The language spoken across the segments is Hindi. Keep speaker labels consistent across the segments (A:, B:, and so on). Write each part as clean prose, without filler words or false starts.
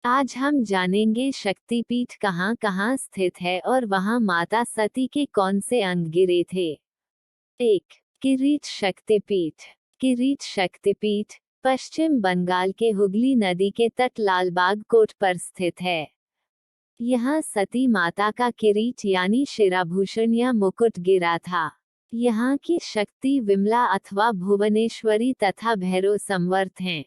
A: आज हम जानेंगे शक्तिपीठ कहाँ कहाँ स्थित है और वहाँ माता सती के कौन से अंग गिरे थे। 1. किरीट शक्तिपीठ। किरीट शक्तिपीठ पश्चिम बंगाल के हुगली नदी के तट लालबाग कोट पर स्थित है। यहाँ सती माता का किरीट यानी शिराभूषण या मुकुट गिरा था। यहाँ की शक्ति विमला अथवा भुवनेश्वरी तथा भैरव संवर्त हैं।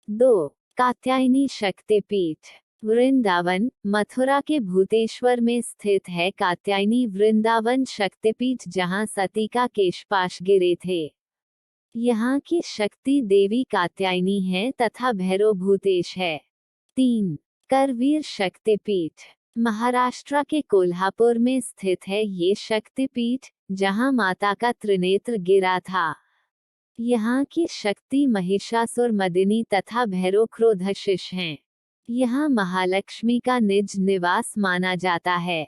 A: 2. कात्यायनी शक्तिपीठ। वृंदावन मथुरा के भूतेश्वर में स्थित है कात्यायनी वृंदावन शक्तिपीठ, जहाँ सती का केशपाश गिरे थे। यहाँ की शक्ति देवी कात्यायनी है तथा भैरव भूतेश है। 3. करवीर शक्तिपीठ। महाराष्ट्र के कोल्हापुर में स्थित है ये शक्तिपीठ, जहाँ माता का त्रिनेत्र गिरा था। यहाँ की शक्ति महिषासुर मर्दिनी तथा भैरव क्रोधशिष हैं। यहाँ महालक्ष्मी का निज निवास माना जाता है।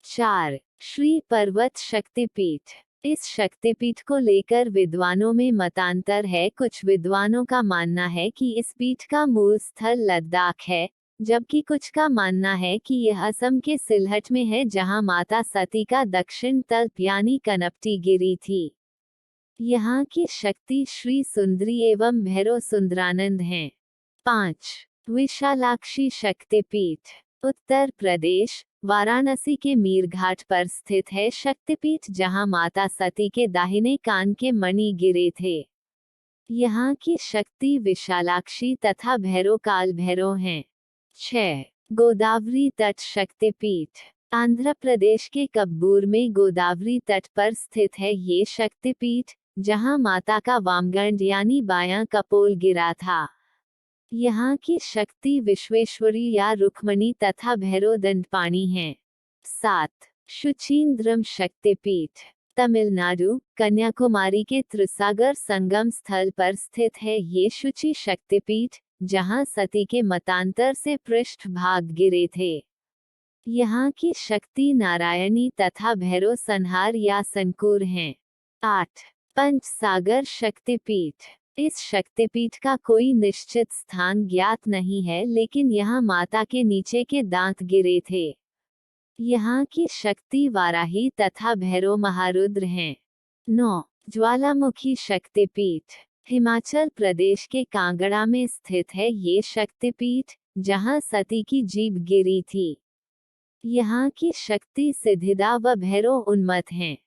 A: 4. श्री पर्वत शक्तिपीठ। इस शक्तिपीठ को लेकर विद्वानों में मतांतर है। कुछ विद्वानों का मानना है कि इस पीठ का मूल स्थल लद्दाख है, जबकि कुछ का मानना है कि यह असम के सिलहट में है, जहाँ माता सती का दक्षिण तल्प यानी कनपटी गिरी थी। यहाँ की शक्ति श्री सुंदरी एवं भैरव सुंदरानंद हैं। 5. विशालाक्षी शक्तिपीठ। उत्तर प्रदेश वाराणसी के मीरघाट पर स्थित है शक्तिपीठ, जहाँ माता सती के दाहिने कान के मणि गिरे थे। यहाँ की शक्ति विशालाक्षी तथा भैरव काल भैरव हैं। 6. गोदावरी तट शक्तिपीठ। आंध्र प्रदेश के कब्बूर में गोदावरी तट पर स्थित है ये शक्तिपीठ, जहाँ माता का वामगंड यानी बायां कपोल गिरा था। यहाँ की शक्ति विश्वेश्वरी या रुक्मणी तथा भैरव दंडपाणी हैं। 7. शुचींद्रम शक्तिपीठ। तमिलनाडु कन्याकुमारी के त्रिसागर संगम स्थल पर स्थित है ये शुचि शक्तिपीठ, जहाँ सती के मतांतर से पृष्ठ भाग गिरे थे। यहाँ की शक्ति नारायणी तथा भैरव संहार या संकूर हैं। 8. पंचसागर शक्तिपीठ। इस शक्तिपीठ का कोई निश्चित स्थान ज्ञात नहीं है, लेकिन यहाँ माता के नीचे के दांत गिरे थे। यहाँ की शक्ति वाराही तथा भैरव महारुद्र हैं। 9. ज्वालामुखी शक्तिपीठ। हिमाचल प्रदेश के कांगड़ा में स्थित है ये शक्तिपीठ, जहाँ सती की जीभ गिरी थी। यहाँ की शक्ति सिद्धिदा व भैरव उन्मत्त हैं।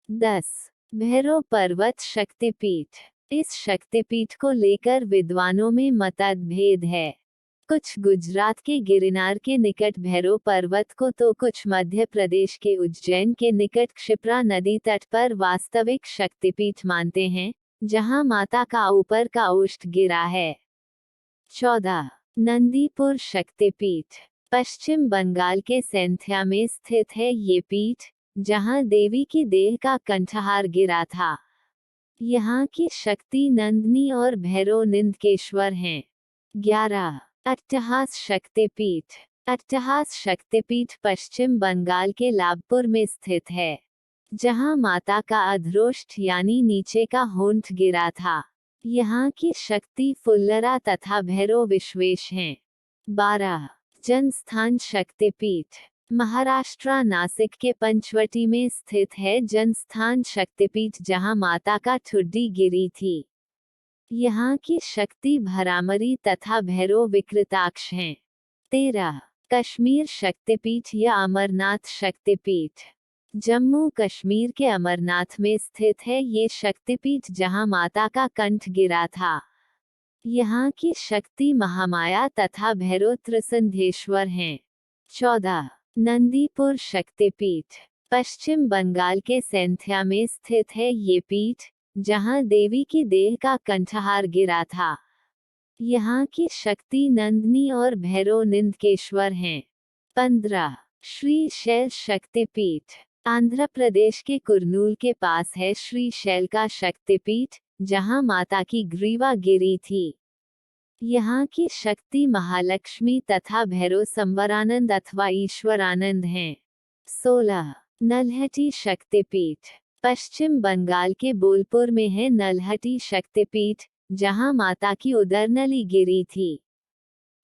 A: 10. भैरव पर्वत शक्तिपीठ। इस शक्तिपीठ को लेकर विद्वानों में मतभेद है। कुछ गुजरात के गिरनार के निकट भैरव पर्वत को तो कुछ मध्य प्रदेश के उज्जैन के निकट क्षिप्रा नदी तट पर वास्तविक शक्तिपीठ मानते हैं, जहां माता का ऊपर का ओष्ठ गिरा है। 14. नंदीपुर शक्तिपीठ। पश्चिम बंगाल के सेंथिया में स्थित है ये पीठ, जहां देवी की देह का कंठहार गिरा था। यहाँ की शक्ति नंदनी और भैरव निंदकेश्वर हैं। 11. अट्टहास शक्तिपीठ। अट्टहास शक्तिपीठ पश्चिम बंगाल के लाभपुर में स्थित है, जहाँ माता का अधरोष्ठ यानी नीचे का होंठ गिरा था। यहाँ की शक्ति फुल्लरा तथा भैरव विश्वेश हैं। 12. जनस्थान शक्तिपीठ। महाराष्ट्र नासिक के पंचवटी में स्थित है जनस्थान शक्तिपीठ, जहाँ माता का ठुड्डी गिरी थी। यहाँ की शक्ति भरामरी तथा भैरव विकृताक्ष हैं। 13. कश्मीर शक्तिपीठ या अमरनाथ शक्तिपीठ। जम्मू कश्मीर के अमरनाथ में स्थित है ये शक्तिपीठ, जहाँ माता का कंठ गिरा था। यहाँ की शक्ति महामाया तथा भैरव त्रिसंधेश्वर हैं। 14. नंदीपुर शक्तिपीठ। पश्चिम बंगाल के सेंथिया में स्थित है ये पीठ, जहाँ देवी की देह का कंठहार गिरा था। यहाँ की शक्ति नंदनी और भैरव निंदकेश्वर हैं। 15. श्री शैल शक्तिपीठ। आंध्र प्रदेश के कुर्नूल के पास है श्री शैल का शक्तिपीठ, जहाँ माता की ग्रीवा गिरी थी। यहाँ की शक्ति महालक्ष्मी तथा भैरव संवरानंद अथवा ईश्वरानंद हैं। 16. नल्हटी शक्तिपीठ। पश्चिम बंगाल के बोलपुर में है नल्हटी शक्तिपीठ, जहाँ माता की उदरनली गिरी थी।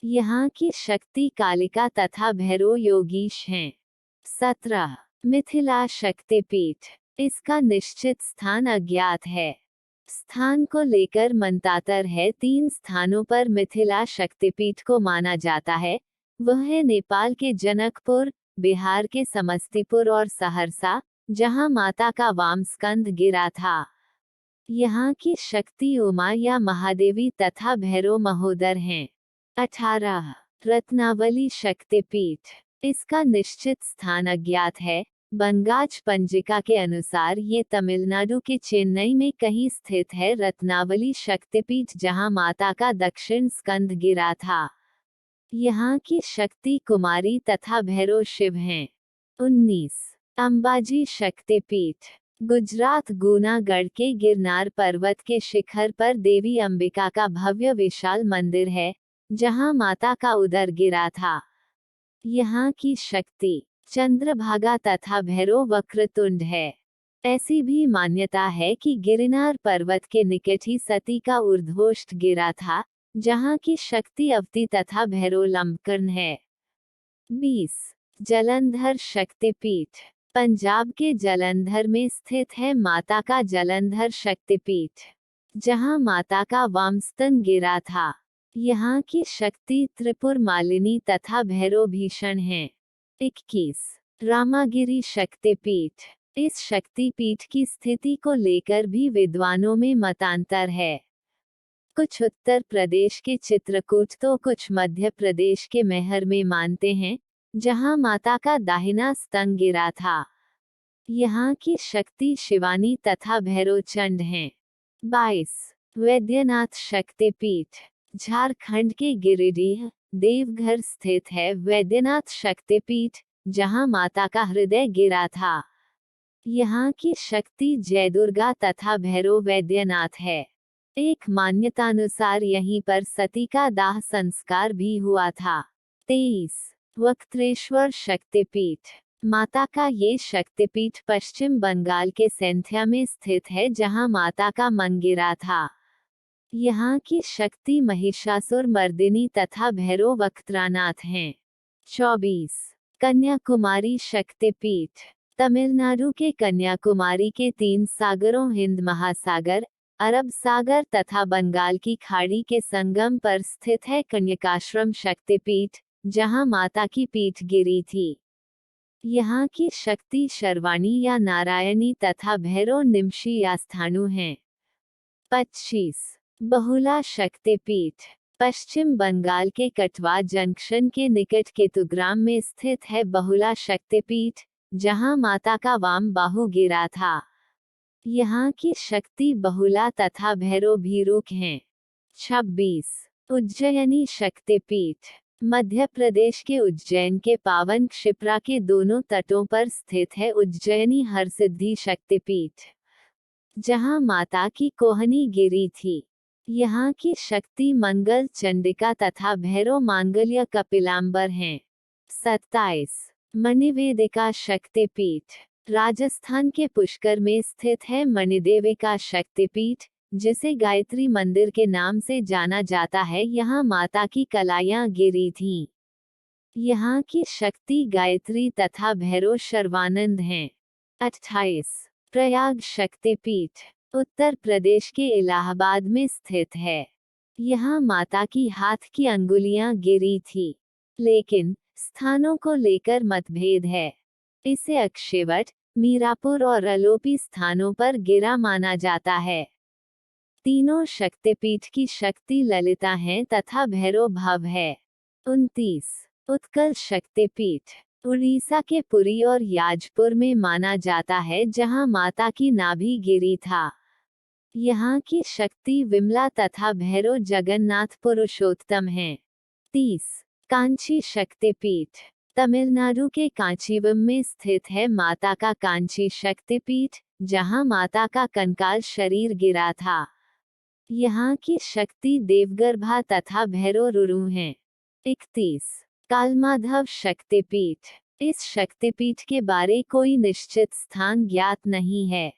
A: यहाँ की शक्ति कालिका तथा भैरव योगीश हैं। 17 मिथिला शक्तिपीठ। इसका निश्चित स्थान अज्ञात है। स्थान को लेकर मंतातर है। 3 स्थानों पर मिथिला शक्तिपीठ को माना जाता है। वह है नेपाल के जनकपुर, बिहार के समस्तीपुर और सहरसा, जहां माता का वाम स्कंद गिरा था। यहाँ की शक्ति उमा या महादेवी तथा भैरव महोदर हैं। 18 रत्नावली शक्तिपीठ। इसका निश्चित स्थान अज्ञात है। बंगाज पंजिका के अनुसार ये तमिलनाडु के चेन्नई में कहीं स्थित है। रत्नावली शक्तिपीठ जहां माता का दक्षिण स्कंद गिरा था। यहाँ की शक्ति कुमारी तथा भैरव शिव हैं। 19 अंबाजी शक्तिपीठ। गुजरात गुनागढ़ के गिरनार पर्वत के शिखर पर देवी अंबिका का भव्य विशाल मंदिर है, जहां माता का उदर गिरा था। यहाँ की शक्ति चंद्रभागा तथा भैरव वक्रतुंड है। ऐसी भी मान्यता है कि गिरनार पर्वत के निकट ही सती का ऊर्ध्वोष्ठ गिरा था, जहाँ की शक्ति अवती तथा भैरव लंबकर्ण है। 20 जलंधर शक्तिपीठ। पंजाब के जलंधर में स्थित है माता का जलंधर शक्तिपीठ, जहां माता का वामस्तन गिरा था। यहाँ की शक्ति त्रिपुर मालिनी तथा भैरव भीषण हैं। 21 रामागिरी शक्तिपीठ। इस शक्तिपीठ की स्थिति को लेकर भी विद्वानों में मतांतर है। कुछ उत्तर प्रदेश के चित्रकूट तो कुछ मध्य प्रदेश के मैहर में मानते हैं, जहां माता का दाहिना स्तन गिरा था। यहाँ की शक्ति शिवानी तथा भैरवचंड हैं। 22 वैद्यनाथ शक्तिपीठ। झारखंड के गिरिडीह, देवघर स्थित है वैद्यनाथ शक्तिपीठ, जहां माता का हृदय गिरा था। यहाँ की शक्ति जय दुर्गा तथा भैरव वैद्यनाथ है। एक मान्यतानुसार यहीं पर सती का दाह संस्कार भी हुआ था। 23 वक्त्रेश्वर शक्तिपीठ। माता का ये शक्तिपीठ पश्चिम बंगाल के सेंथिया में स्थित है, जहां माता का मन गिरा था। यहाँ की शक्ति महिषासुर मर्दिनी तथा भैरव वक्त्रानाथ हैं। 24 कन्याकुमारी शक्तिपीठ। तमिलनाडु के कन्याकुमारी के 3 सागरों हिंद महासागर, अरब सागर तथा बंगाल की खाड़ी के संगम पर स्थित है कन्यकाश्रम शक्तिपीठ, जहां माता की पीठ गिरी थी। यहाँ की शक्ति शर्वाणी या नारायणी तथा भैरव निमशी या स्थाणु हैं। 25 बहुला शक्तिपीठ। पश्चिम बंगाल के कटवा जंक्शन के निकट केतुग्राम में स्थित है बहुला शक्तिपीठ, जहां माता का वाम बाहु गिरा था। यहाँ की शक्ति बहुला तथा भैरव भीरुक हैं। 26 उज्जैनी शक्तिपीठ। मध्य प्रदेश के उज्जैन के पावन क्षिप्रा के दोनों तटों पर स्थित है उज्जैनी हरसिद्धि शक्तिपीठ, जहां माता की कोहनी गिरी थी। यहाँ की शक्ति मंगल चंडिका तथा भैरव मांगल्य कपिलांबर हैं। 27 मणिवेदिका शक्तिपीठ। राजस्थान के पुष्कर में स्थित है मणिदेविका शक्तिपीठ, जिसे गायत्री मंदिर के नाम से जाना जाता है। यहाँ माता की कलायां गिरी थीं। यहाँ की शक्ति गायत्री तथा भैरव शर्वानंद हैं। 28 प्रयाग शक्तिपीठ। उत्तर प्रदेश के इलाहाबाद में स्थित है। यहाँ माता की हाथ की अंगुलियां गिरी थी, लेकिन स्थानों को लेकर मतभेद है। इसे अक्षयवट, मीरापुर और अलोपी स्थानों पर गिरा माना जाता है। तीनों शक्तिपीठ की शक्ति ललिता है तथा भैरव भाव है। 29 उत्कल शक्तिपीठ। उड़ीसा के पुरी और याजपुर में माना जाता है, जहां माता की नाभि गिरी था। यहाँ की शक्ति विमला तथा भैरव जगन्नाथ पुरुषोत्तम हैं। 30 कांची शक्तिपीठ। तमिलनाडु के कांचीवम में स्थित है माता का कांची शक्तिपीठ, जहां माता का कंकाल शरीर गिरा था। यहाँ की शक्ति देवगर्भा तथा भैरव रुरु हैं। 31 कालमाधव शक्तिपीठ। इस शक्तिपीठ के बारे कोई निश्चित स्थान ज्ञात नहीं है,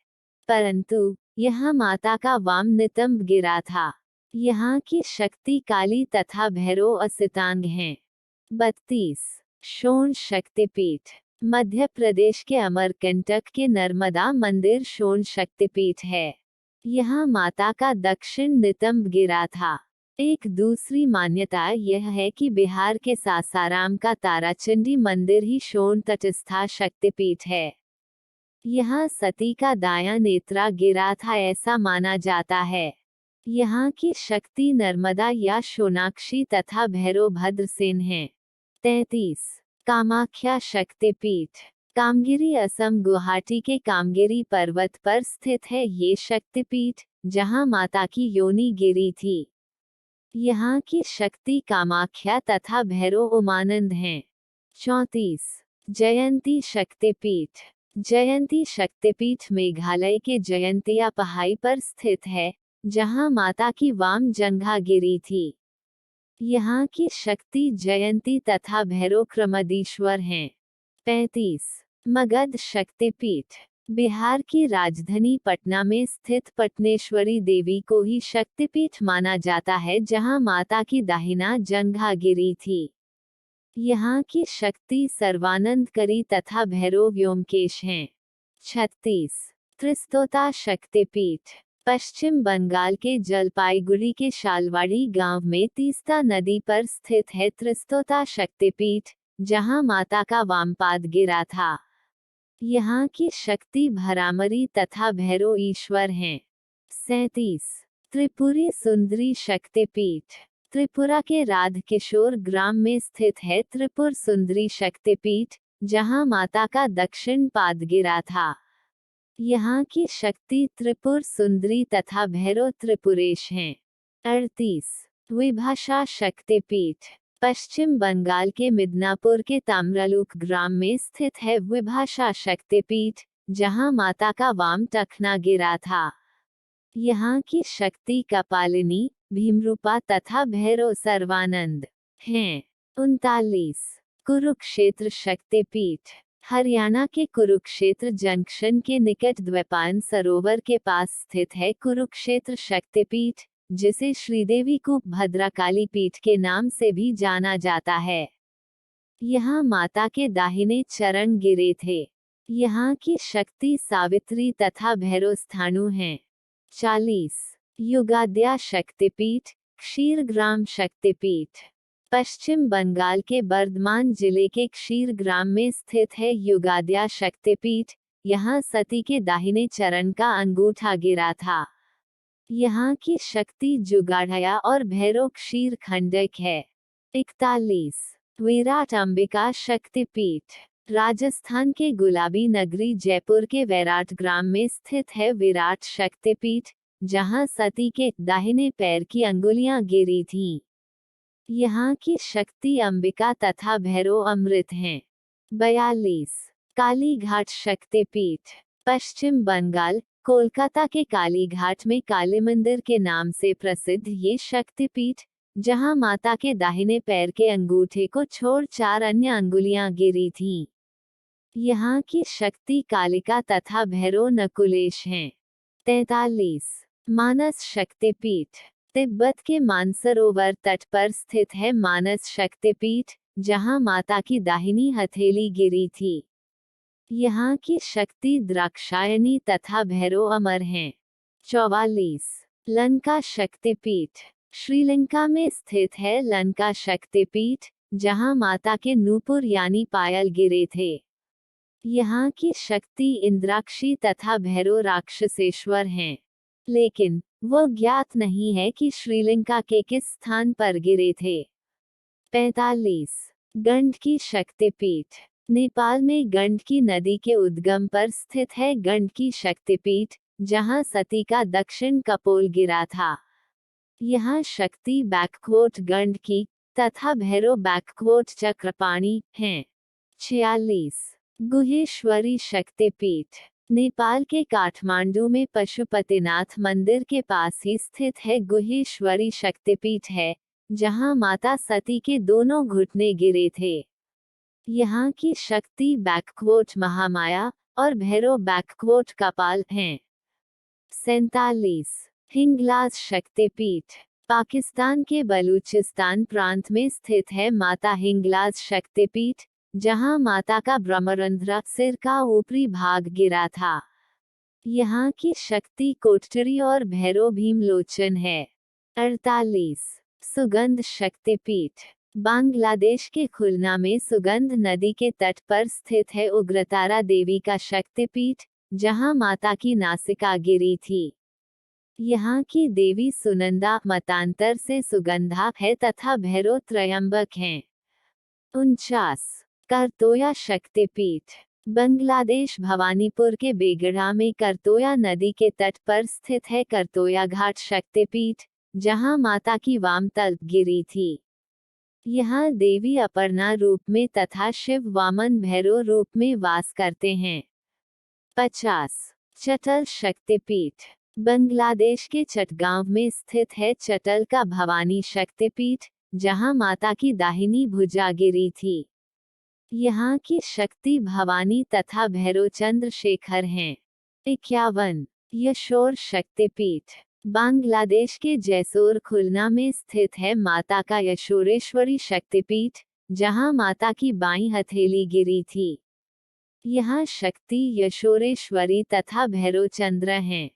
A: परंतु यहाँ माता का वाम नितंब गिरा था। यहाँ की शक्ति काली तथा भैरव असितांग हैं। 32 शोण शक्तिपीठ। मध्य प्रदेश के अमरकंटक के नर्मदा मंदिर शोण शक्तिपीठ है। यहाँ माता का दक्षिण नितंब गिरा था। एक दूसरी मान्यता यह है कि बिहार के सासाराम का ताराचंडी मंदिर ही शोण तटस्था शक्तिपीठ है। यहाँ सती का दायां नेत्रा गिरा था ऐसा माना जाता है। यहाँ की शक्ति नर्मदा या सोनाक्षी तथा भैरव भद्रसेन हैं। 33 कामाख्या शक्तिपीठ। कामगिरी असम गुवाहाटी के कामगिरी पर्वत पर स्थित है ये शक्तिपीठ, जहाँ माता की योनि गिरी थी। यहाँ की शक्ति कामाख्या तथा भैरव उमानंद हैं। 34 जयंती शक्तिपीठ। जयंती शक्तिपीठ मेघालय के जयंतिया पहाड़ी पर स्थित है, जहाँ माता की वाम जंघा गिरी थी। यहाँ की शक्ति जयंती तथा भैरव क्रमदीश्वर हैं। 35 मगध शक्तिपीठ। बिहार की राजधानी पटना में स्थित पटनेश्वरी देवी को ही शक्तिपीठ माना जाता है, जहाँ माता की दाहिना जंघा गिरी थी। यहाँ की शक्ति सर्वानंद करी तथा भैरव व्योमकेश हैं। 36 त्रिस्तोता शक्तिपीठ। पश्चिम बंगाल के जलपाईगुड़ी के शालवाड़ी गांव में तीस्ता नदी पर स्थित है त्रिस्तोता शक्तिपीठ, जहां माता का वामपाद गिरा था। यहाँ की शक्ति भरामरी तथा भैरव ईश्वर हैं। 37 त्रिपुरी सुंदरी शक्तिपीठ। त्रिपुरा के राधकिशोर ग्राम में स्थित है त्रिपुर सुंदरी शक्तिपीठ, जहां माता का दक्षिण पाद गिरा था। यहाँ की शक्ति त्रिपुर सुंदरी तथा भैरव त्रिपुरेश हैं। 38 विभाषा शक्तिपीठ। पश्चिम बंगाल के मिदनापुर के ताम्रलुक ग्राम में स्थित है विभाषा शक्तिपीठ, जहाँ माता का वाम टखना गिरा था। यहाँ की शक्ति कपालिनी, भीमरूपा तथा भैरव सर्वानंद हैं। 39 कुरुक्षेत्र शक्तिपीठ। हरियाणा के कुरुक्षेत्र जंक्शन के निकट द्वैपायन सरोवर के पास स्थित है कुरुक्षेत्र शक्तिपीठ, जिसे श्रीदेवी कूप भद्रकाली पीठ के नाम से भी जाना जाता है। यहाँ माता के दाहिने चरण गिरे थे। यहाँ की शक्ति सावित्री तथा भैरव स्थाणु हैं। 40 युगाद्या शक्तिपीठ। क्षीरग्राम शक्तिपीठ। पश्चिम बंगाल के बर्धमान जिले के क्षीरग्राम में स्थित है युगाद्या शक्तिपीठ। यहाँ सती के दाहिने चरण का अंगूठा गिरा था। यहाँ की शक्ति जुगाढ़या और भैरव क्षीर खंडक है। 41 विराट अंबिका शक्तिपीठ। राजस्थान के गुलाबी नगरी जयपुर के वैराट ग्राम में स्थित है विराट शक्तिपीठ, जहाँ सती के दाहिने पैर की अंगुलियां गिरी थीं। यहाँ की शक्ति अंबिका तथा भैरव अमृत हैं। 42 कालीघाट शक्तिपीठ। पश्चिम बंगाल, कोलकाता के कालीघाट में काली मंदिर के नाम से प्रसिद्ध ये शक्तिपीठ, जहाँ माता के दाहिने पैर के अंगूठे को छोड़ 4 अन्य अंगुलियां गिरी थीं। यहाँ की शक्ति कालिका तथा भैरव नकुलेश हैं। 43 मानस शक्तिपीठ। तिब्बत के मानसरोवर तट पर स्थित है मानस शक्तिपीठ, जहाँ माता की दाहिनी हथेली गिरी थी। यहाँ की शक्ति द्राक्षायणी तथा भैरव अमर हैं। 44 लंका शक्तिपीठ। श्रीलंका में स्थित है लंका शक्तिपीठ, जहाँ माता के नूपुर यानी पायल गिरे थे। यहाँ की शक्ति इंद्राक्षी तथा भैरव राक्षसेश्वर हैं, लेकिन वो ज्ञात नहीं है कि श्रीलंका के किस स्थान पर गिरे थे। 45 गंडकी शक्तिपीठ। नेपाल में गंडकी नदी के उद्गम पर स्थित है गंडकी शक्तिपीठ, जहाँ सती का दक्षिण कपोल गिरा था। यहाँ शक्ति बैकवोट गंडकी तथा भैरव बैकवोट चक्रपाणी हैं। 46 गुहेश्वरी शक्तिपीठ। नेपाल के काठमांडू में पशुपतिनाथ मंदिर के पास ही स्थित है गुहेश्वरी शक्तिपीठ है, जहाँ माता सती के दोनों घुटने गिरे थे। यहाँ की शक्ति बैकवोट महामाया और भैरव बैकवोट कपाल हैं। 47 हिंगलाज शक्तिपीठ। पाकिस्तान के बलूचिस्तान प्रांत में स्थित है माता हिंगलाज शक्तिपीठ, जहां माता का ब्रह्मरंध्र सिर का ऊपरी भाग गिरा था। यहाँ की शक्ति कोटरी और भैरव भीमलोचन है। 48। सुगंध शक्तिपीठ बांग्लादेश के खुलना में सुगंध नदी के तट पर स्थित है उग्रतारा देवी का शक्तिपीठ, जहां माता की नासिका गिरी थी। यहाँ की देवी सुनंदा मतांतर से सुगंधा है तथा भैरव त्रयंबक हैं। 49। करतोया शक्तिपीठ बांग्लादेश भवानीपुर के बेगड़ा में करतोया नदी के तट पर स्थित है करतोया घाट शक्तिपीठ, जहां माता की वाम तल्प गिरी थी। यहाँ देवी अपर्णा रूप में तथा शिव वामन भैरव रूप में वास करते हैं। 50। चटल शक्तिपीठ बांग्लादेश के चटगांव में स्थित है चटल का भवानी शक्तिपीठ, जहां माता की दाहिनी भुजा गिरी थी। यहाँ की शक्ति भवानी तथा भैरव चंद्रशेखर हैं। 51। यशोर शक्तिपीठ बांग्लादेश के जैसोर खुलना में स्थित है माता का यशोरेश्वरी शक्तिपीठ, जहां माता की बाईं हथेली गिरी थी। यहाँ शक्ति यशोरेश्वरी तथा भैरव चंद्र हैं।